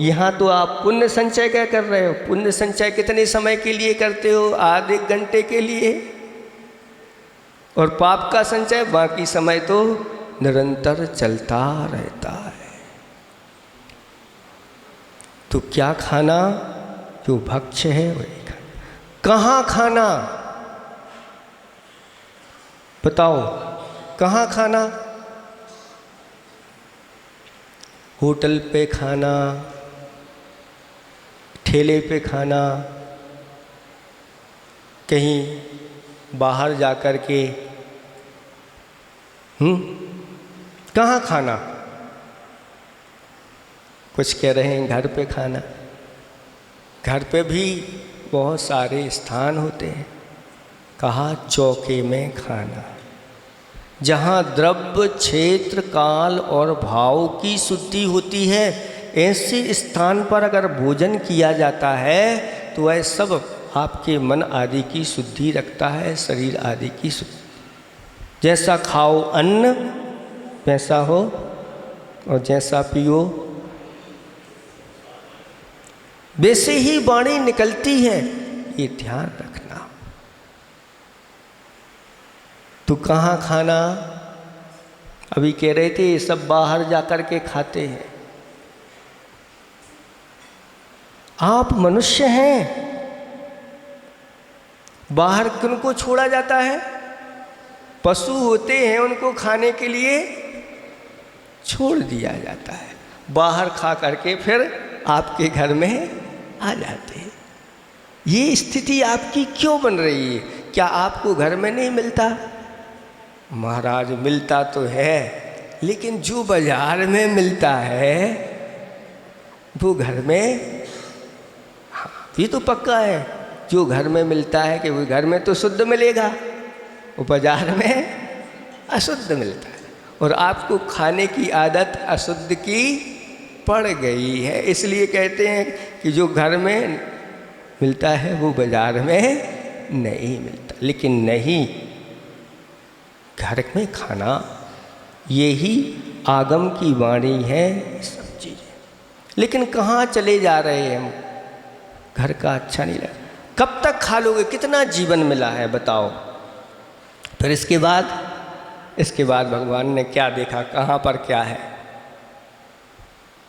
यहाँ तो आप पुण्य संचय क्या कर रहे हो? पुण्य संचय कितने समय के लिए करते हो? आधे घंटे के लिए। और पाप का संचय बाकी समय तो निरंतर चलता रहता है। तो क्या खाना? जो भक्ष्य है वही खाना। कहाँ खाना? बताओ कहाँ खाना? होटल पे खाना, ठेले पे खाना, कहीं बाहर जाकर के कहाँ खाना? कुछ कह रहे हैं घर पे खाना। घर पे भी बहुत सारे स्थान होते हैं। कहा चौके में खाना, जहाँ द्रव्य क्षेत्र काल और भाव की शुद्धि होती है, ऐसे स्थान पर अगर भोजन किया जाता है तो वह सब आपके मन आदि की शुद्धि रखता है, शरीर आदि की शुद्धि। जैसा खाओ अन्न वैसा हो और जैसा पियो वैसे ही वाणी निकलती है, ये ध्यान रखना। तो कहाँ खाना? अभी कह रहे थे सब बाहर जाकर के खाते हैं। आप मनुष्य हैं, बाहर किनको छोड़ा जाता है? पशु होते हैं उनको खाने के लिए छोड़ दिया जाता है, बाहर खा करके फिर आपके घर में आ जाते हैं। ये स्थिति आपकी क्यों बन रही है? क्या आपको घर में नहीं मिलता? महाराज मिलता तो है, लेकिन जो बाजार में मिलता है वो घर में, हाँ ये तो पक्का है, जो घर में मिलता है कि वो घर में तो शुद्ध मिलेगा, वो बाजार में अशुद्ध मिलता है। और आपको खाने की आदत अशुद्ध की पड़ गई है, इसलिए कहते हैं कि जो घर में मिलता है वो बाजार में नहीं मिलता। लेकिन नहीं, घर में खाना यही आगम की वाणी है, सब चीज़ें। लेकिन कहाँ चले जा रहे हैं हम? घर का अच्छा नहीं लगा। कब तक खा लोगे? कितना जीवन मिला है बताओ। फिर इसके बाद भगवान ने क्या देखा, कहाँ पर क्या है।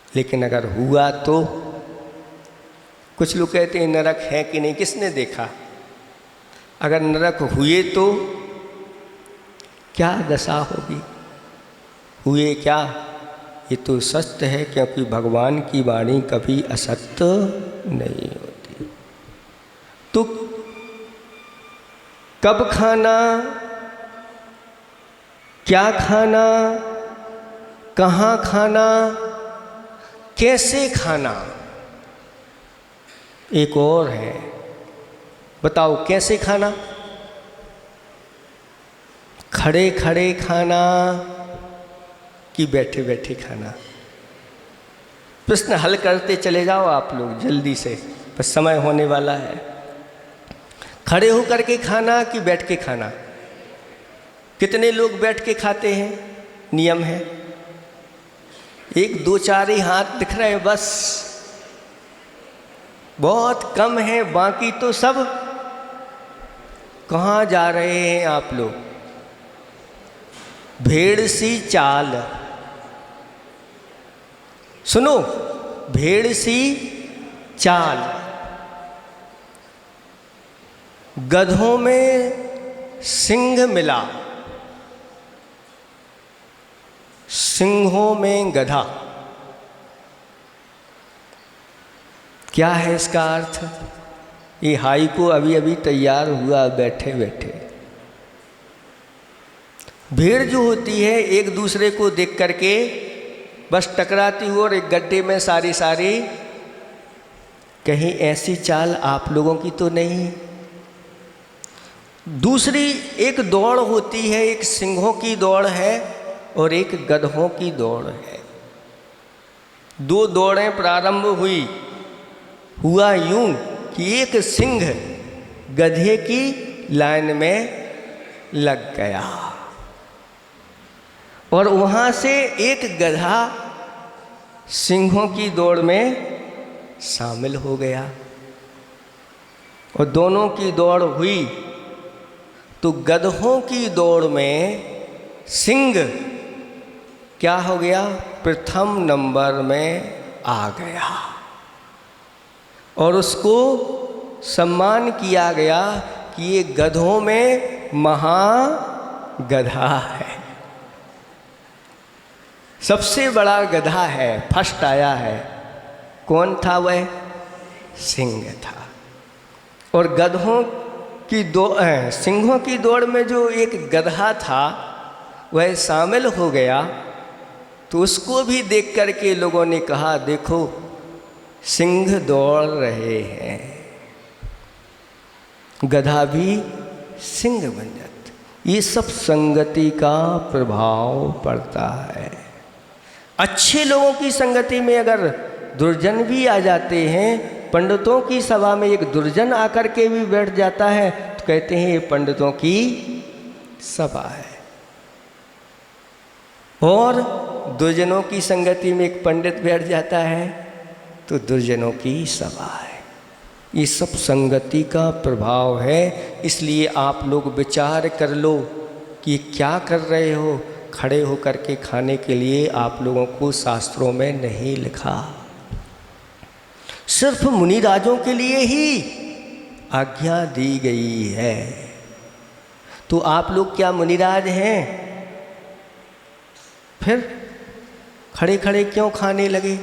लेकिन अगर हुआ तो, कुछ लोग कहते हैं नरक है कि नहीं, किसने देखा? अगर नरक हुए तो क्या दशा होगी? हुए क्या? ये तो सत्य है, क्योंकि भगवान की वाणी कभी असत्य नहीं होती। तो कब खाना, क्या खाना, कहाँ खाना, कैसे खाना, एक और है। बताओ कैसे खाना? खड़े खड़े खाना कि बैठे बैठे खाना? प्रश्न हल करते चले जाओ आप लोग जल्दी से, बस समय होने वाला है। खड़े होकर के खाना कि बैठ के खाना? कितने लोग बैठ के खाते हैं? नियम है, एक दो चार ही हाथ दिख रहे हैं, बस बहुत कम है, बाकी तो सब कहाँ जा रहे हैं आप लोग? भेड़ सी चाल, सुनो, भेड़ सी चाल, गधों में सिंह मिला, सिंहों में गधा। क्या है इसका अर्थ? ये हाइकू अभी अभी तैयार हुआ बैठे बैठे। भीड़ जो होती है एक दूसरे को देख करके बस टकराती हुई और एक गड्ढे में सारी कहीं ऐसी चाल आप लोगों की तो नहीं। दूसरी एक दौड़ होती है, एक सिंहों की दौड़ है और एक गधों की दौड़ है। दो दौड़ें प्रारंभ हुआ यूं कि एक सिंह गधे की लाइन में लग गया और वहां से एक गधा सिंहों की दौड़ में शामिल हो गया और दोनों की दौड़ हुई तो गधों की दौड़ में सिंह क्या हो गया? प्रथम नंबर में आ गया और उसको सम्मान किया गया कि ये गधों में महागधा है, सबसे बड़ा गधा है, फर्स्ट आया है। कौन था वह? सिंह था। और गधों की सिंहों की दौड़ में जो एक गधा था वह शामिल हो गया तो उसको भी देख करके लोगों ने कहा, देखो सिंह दौड़ रहे हैं, गधा भी सिंह बन जाता। ये सब संगति का प्रभाव पड़ता है। अच्छे लोगों की संगति में अगर दुर्जन भी आ जाते हैं, पंडितों की सभा में एक दुर्जन आकर के भी बैठ जाता है तो कहते हैं ये पंडितों की सभा है। और दुर्जनों की संगति में एक पंडित बैठ जाता है तो दुर्जनों की सभा है। ये सब संगति का प्रभाव है। इसलिए आप लोग विचार कर लो कि क्या कर रहे हो। खड़े होकर के खाने के लिए आप लोगों को शास्त्रों में नहीं लिखा, सिर्फ मुनि राजों के लिए ही आज्ञा दी गई है। तो आप लोग क्या मुनिराज हैं? फिर खड़े खड़े क्यों खाने लगे?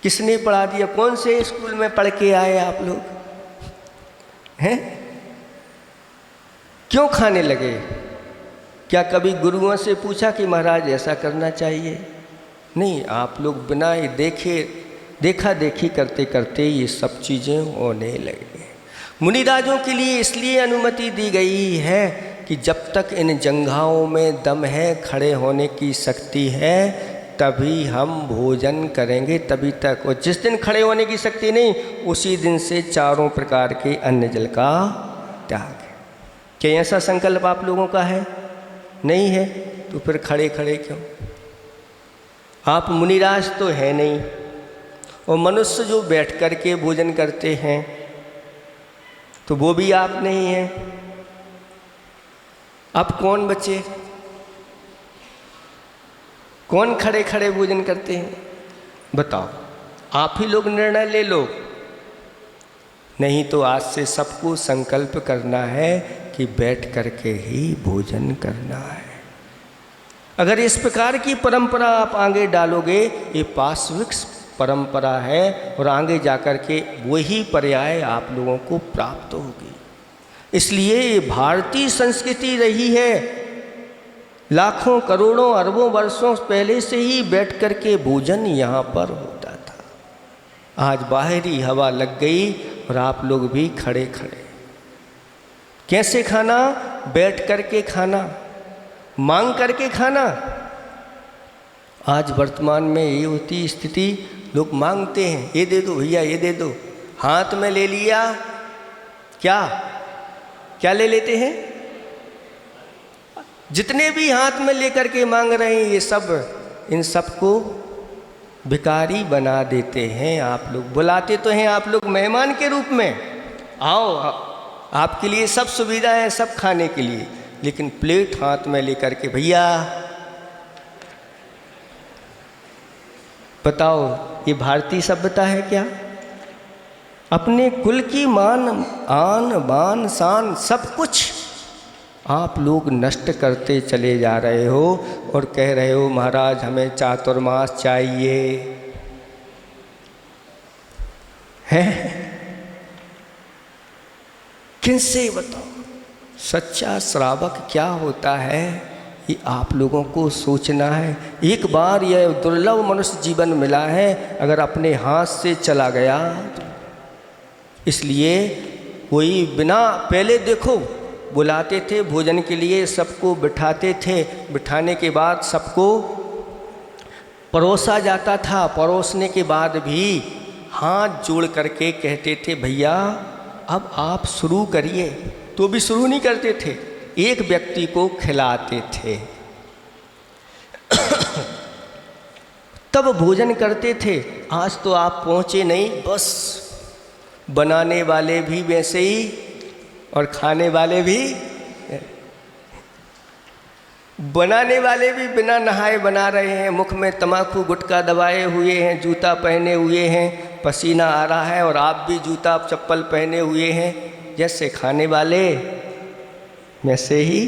किसने पढ़ा दिया? कौन से स्कूल में पढ़ के आए आप लोग हैं? क्यों खाने लगे? क्या कभी गुरुओं से पूछा कि महाराज ऐसा करना चाहिए? नहीं, आप लोग बिना ये देखा देखी करते करते ये सब चीज़ें होने लगे। मुनिराजों के लिए इसलिए अनुमति दी गई है कि जब तक इन जंघाओं में दम है, खड़े होने की शक्ति है, तभी हम भोजन करेंगे, तभी तक। और जिस दिन खड़े होने की शक्ति नहीं, उसी दिन से चारों प्रकार के अन्न जल का त्याग है। क्या ऐसा संकल्प आप लोगों का है? नहीं है तो फिर खड़े खड़े क्यों? आप मुनिराज तो है नहीं, और मनुष्य जो बैठ कर के भोजन करते हैं तो वो भी आप नहीं हैं। अब कौन बचे? कौन खड़े खड़े भोजन करते हैं? बताओ, आप ही लोग निर्णय ले लो। नहीं तो आज से सबको संकल्प करना है कि बैठ करके ही भोजन करना है। अगर इस प्रकार की परंपरा आप आगे डालोगे, ये पाश्विक परंपरा है और आगे जाकर के वही पर्याय आप लोगों को प्राप्त होगी। इसलिए ये भारतीय संस्कृति रही है। लाखों करोड़ों अरबों वर्षों पहले से ही बैठ कर के भोजन यहाँ पर होता था। आज बाहरी हवा लग गई और आप लोग भी खड़े खड़े। कैसे खाना? बैठ कर के खाना, मांग करके खाना। आज वर्तमान में ये होती स्थिति, लोग मांगते हैं, ये दे दो भैया, ये दे दो। हाथ में ले लिया, क्या क्या ले लेते हैं? जितने भी हाथ में लेकर के मांग रहे हैं, ये सब, इन सबको भिखारी बना देते हैं। आप लोग बुलाते तो हैं आप लोग मेहमान के रूप में, आओ आपके लिए सब सुविधा है, सब खाने के लिए, लेकिन प्लेट हाथ में लेकर के भैया, बताओ ये भारतीय सभ्यता है क्या? अपने कुल की मान, आन बान शान सब कुछ आप लोग नष्ट करते चले जा रहे हो और कह रहे हो महाराज हमें चातुर्मास चाहिए है। किनसे बताओ? सच्चा श्रावक क्या होता है, ये आप लोगों को सोचना है। एक बार यह दुर्लभ मनुष्य जीवन मिला है, अगर अपने हाथ से चला गया तो। इसलिए कोई बिना, पहले देखो बुलाते थे भोजन के लिए, सबको बिठाते थे, बिठाने के बाद सबको परोसा जाता था। परोसने के बाद भी हाथ जोड़ करके कहते थे भैया अब आप शुरू करिए, तो भी शुरू नहीं करते थे, एक व्यक्ति को खिलाते थे तब भोजन करते थे। आज तो आप पहुँचे नहीं, बस बनाने वाले भी वैसे ही और खाने वाले भी, बनाने वाले भी बिना नहाए बना रहे हैं, मुख में तम्बाकू गुटखा दबाए हुए हैं, जूता पहने हुए हैं, पसीना आ रहा है, और आप भी जूता चप्पल पहने हुए हैं। जैसे खाने वाले वैसे ही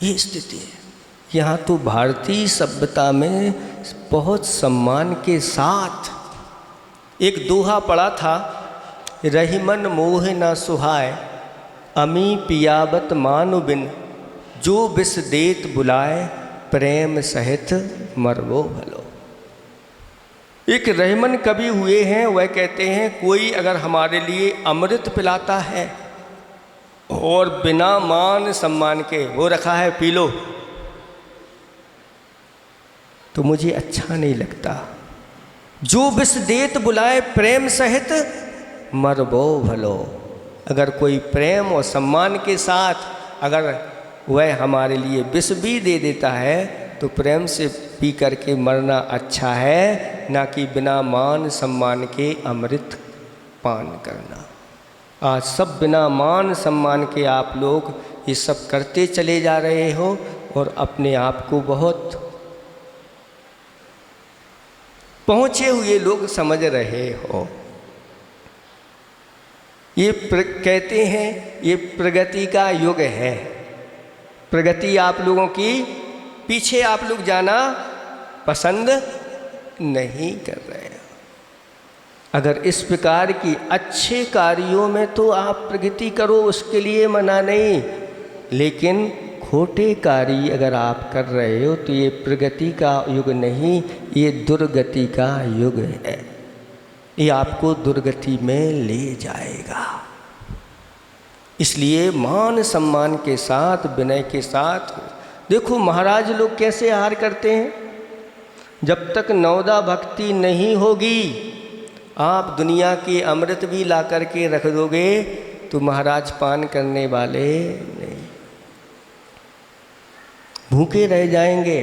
ये स्थिति है। यहाँ तो भारतीय सभ्यता में बहुत सम्मान के साथ एक दोहा पड़ा था, रहीमन मोह न सुहाय अमी पियाबत मानु बिन, जो बिस देत बुलाए प्रेम सहित मरवो भलो। एक रहीमन कवि हुए हैं, वह कहते हैं कोई अगर हमारे लिए अमृत पिलाता है और बिना मान सम्मान के वो रखा है पी लो, तो मुझे अच्छा नहीं लगता। जो बिस देत बुलाए प्रेम सहित मरबो भलो। अगर कोई प्रेम और सम्मान के साथ अगर वह हमारे लिए विष भी दे देता है तो प्रेम से पी करके मरना अच्छा है, ना कि बिना मान सम्मान के अमृत पान करना। आज सब बिना मान सम्मान के आप लोग ये सब करते चले जा रहे हो और अपने आप को बहुत पहुँचे हुए लोग समझ रहे हो। ये कहते हैं ये प्रगति का युग है। प्रगति आप लोगों की पीछे आप लोग जाना पसंद नहीं कर रहे हैं। अगर इस प्रकार की अच्छे कार्यों में तो आप प्रगति करो, उसके लिए मना नहीं, लेकिन खोटे कार्य अगर आप कर रहे हो तो ये प्रगति का युग नहीं, ये दुर्गति का युग है। ये आपको दुर्गति में ले जाएगा। इसलिए मान सम्मान के साथ, विनय के साथ। देखो महाराज लोग कैसे आहार करते हैं। जब तक नवदा भक्ति नहीं होगी, आप दुनिया के अमृत भी ला करके रख दोगे तो महाराज पान करने वाले नहीं, भूखे रह जाएंगे।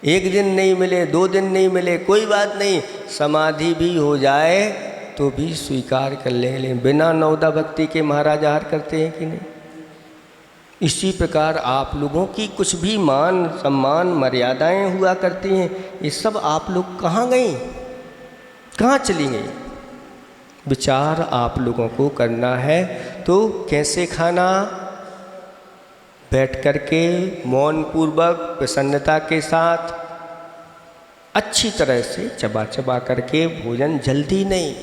एक दिन नहीं मिले, 2 दिन नहीं मिले, कोई बात नहीं, समाधि भी हो जाए तो भी स्वीकार कर लें। बिना नवदा भक्ति के महाराज आहार करते हैं कि नहीं। इसी प्रकार आप लोगों की कुछ भी मान सम्मान मर्यादाएं हुआ करती हैं, ये सब आप लोग कहाँ गई, कहाँ चली गई। विचार आप लोगों को करना है। तो कैसे खाना, बैठ करके मौन पूर्वक प्रसन्नता के साथ अच्छी तरह से चबा चबा करके भोजन, जल्दी नहीं।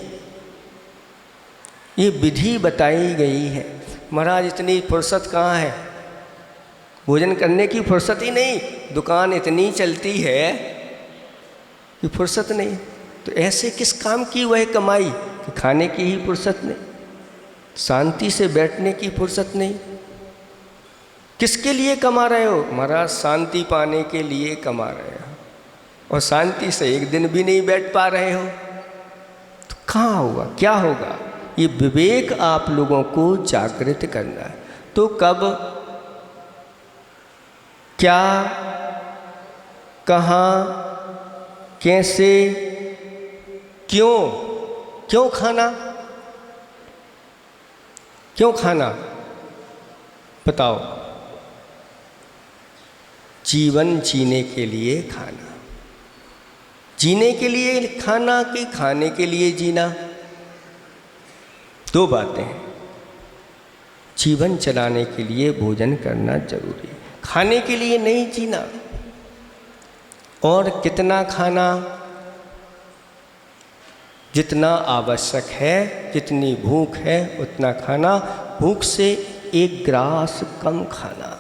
ये विधि बताई गई है। महाराज इतनी फुर्सत कहाँ है, भोजन करने की फुर्सत ही नहीं, दुकान इतनी चलती है कि फुर्सत नहीं। तो ऐसे किस काम की वह कमाई कि खाने की ही फुर्सत नहीं, शांति से बैठने की फुर्सत नहीं। किसके लिए कमा रहे हो महाराज? शांति पाने के लिए कमा रहे हो, और शांति से एक दिन भी नहीं बैठ पा रहे हो तो कहाँ होगा, क्या होगा? ये विवेक आप लोगों को जागृत करना है। तो कब, क्या, कहाँ, कैसे, क्यों खाना, क्यों खाना बताओ। जीवन जीने के लिए खाना, जीने के लिए खाना कि खाने के लिए जीना, 2 बातें हैं। जीवन चलाने के लिए भोजन करना जरूरी है, खाने के लिए नहीं जीना। और कितना खाना? जितना आवश्यक है, जितनी भूख है उतना खाना, भूख से 1 ग्रास कम खाना।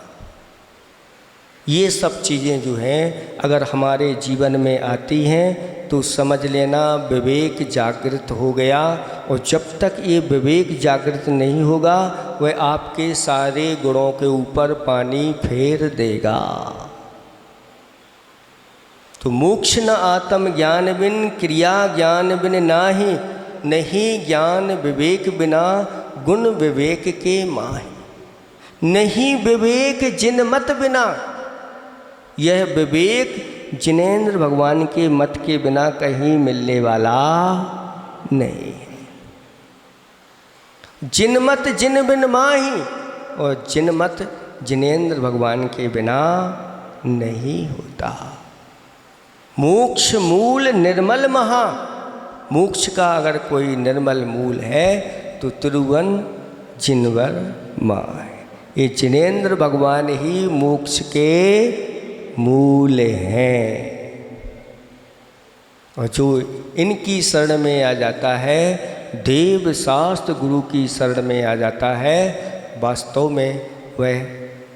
ये सब चीज़ें जो हैं अगर हमारे जीवन में आती हैं तो समझ लेना विवेक जागृत हो गया। और जब तक ये विवेक जागृत नहीं होगा वह आपके सारे गुणों के ऊपर पानी फेर देगा। तो मोक्ष न आत्म ज्ञान बिन क्रिया ज्ञान बिन नाही, नहीं ज्ञान विवेक बिना गुण विवेक के माही। नहीं विवेक जिन मत बिना, यह विवेक जिनेंद्र भगवान के मत के बिना कहीं मिलने वाला नहीं है। जिन मत जिन बिन माही, और जिन मत जिनेंद्र भगवान के बिना नहीं होता। मोक्ष मूल निर्मल महा, मोक्ष का अगर कोई निर्मल मूल है तो तिरुवन जिनवर माह। ये जिनेंद्र भगवान ही मोक्ष के मूल हैं। और जो इनकी शरण में आ जाता है, देव शास्त्र गुरु की शरण में आ जाता है, वास्तव में वह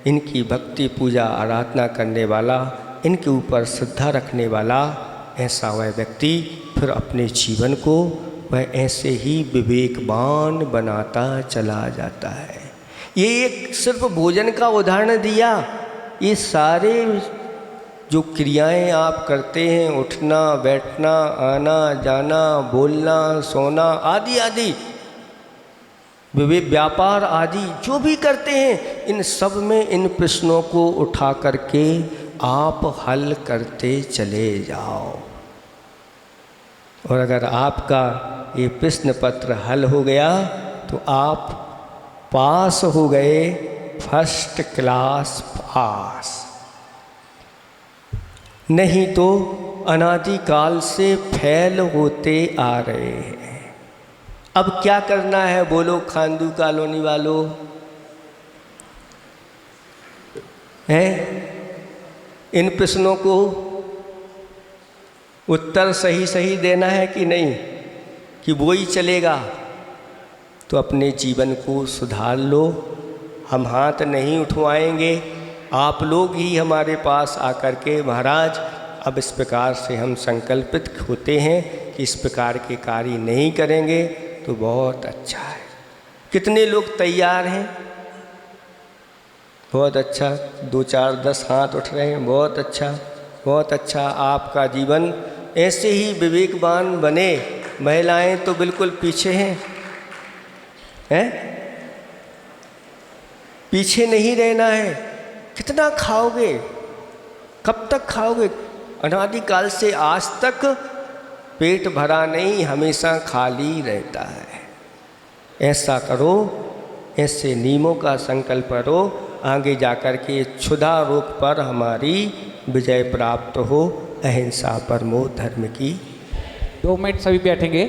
इनकी भक्ति पूजा आराधना करने वाला, इनके ऊपर श्रद्धा रखने वाला, ऐसा वह व्यक्ति फिर अपने जीवन को वह ऐसे ही विवेकवान बनाता चला जाता है। ये एक सिर्फ भोजन का उदाहरण दिया। ये सारे जो क्रियाएं आप करते हैं, उठना बैठना आना जाना बोलना सोना आदि आदि, व्यापार आदि जो भी करते हैं, इन सब में इन प्रश्नों को उठा करके आप हल करते चले जाओ। और अगर आपका ये प्रश्न पत्र हल हो गया तो आप पास हो गए, फर्स्ट क्लास पास। नहीं तो अनादिकाल से फैल होते आ रहे हैं। अब क्या करना है बोलो खांदू कॉलोनी वालों? हैं? इन प्रश्नों को उत्तर सही सही देना है कि नहीं, कि वो ही चलेगा? तो अपने जीवन को सुधार लो। हम हाथ नहीं उठवाएंगे, आप लोग ही हमारे पास आकर के महाराज अब इस प्रकार से हम संकल्पित होते हैं कि इस प्रकार के कार्य नहीं करेंगे तो बहुत अच्छा है। कितने लोग तैयार हैं? बहुत अच्छा, 2 4 10 हाथ उठ रहे हैं, बहुत अच्छा बहुत अच्छा। आपका जीवन ऐसे ही विवेकवान बने। महिलाएं तो बिल्कुल पीछे हैं, हैं? पीछे नहीं रहना है। कितना खाओगे, कब तक खाओगे? अनादिकाल से आज तक पेट भरा नहीं, हमेशा खाली रहता है। ऐसा करो, ऐसे नियमों का संकल्प करो, आगे जाकर के क्षुधा रोग पर हमारी विजय प्राप्त हो। अहिंसा परमो धर्म की। 2 मिनट सभी बैठेंगे।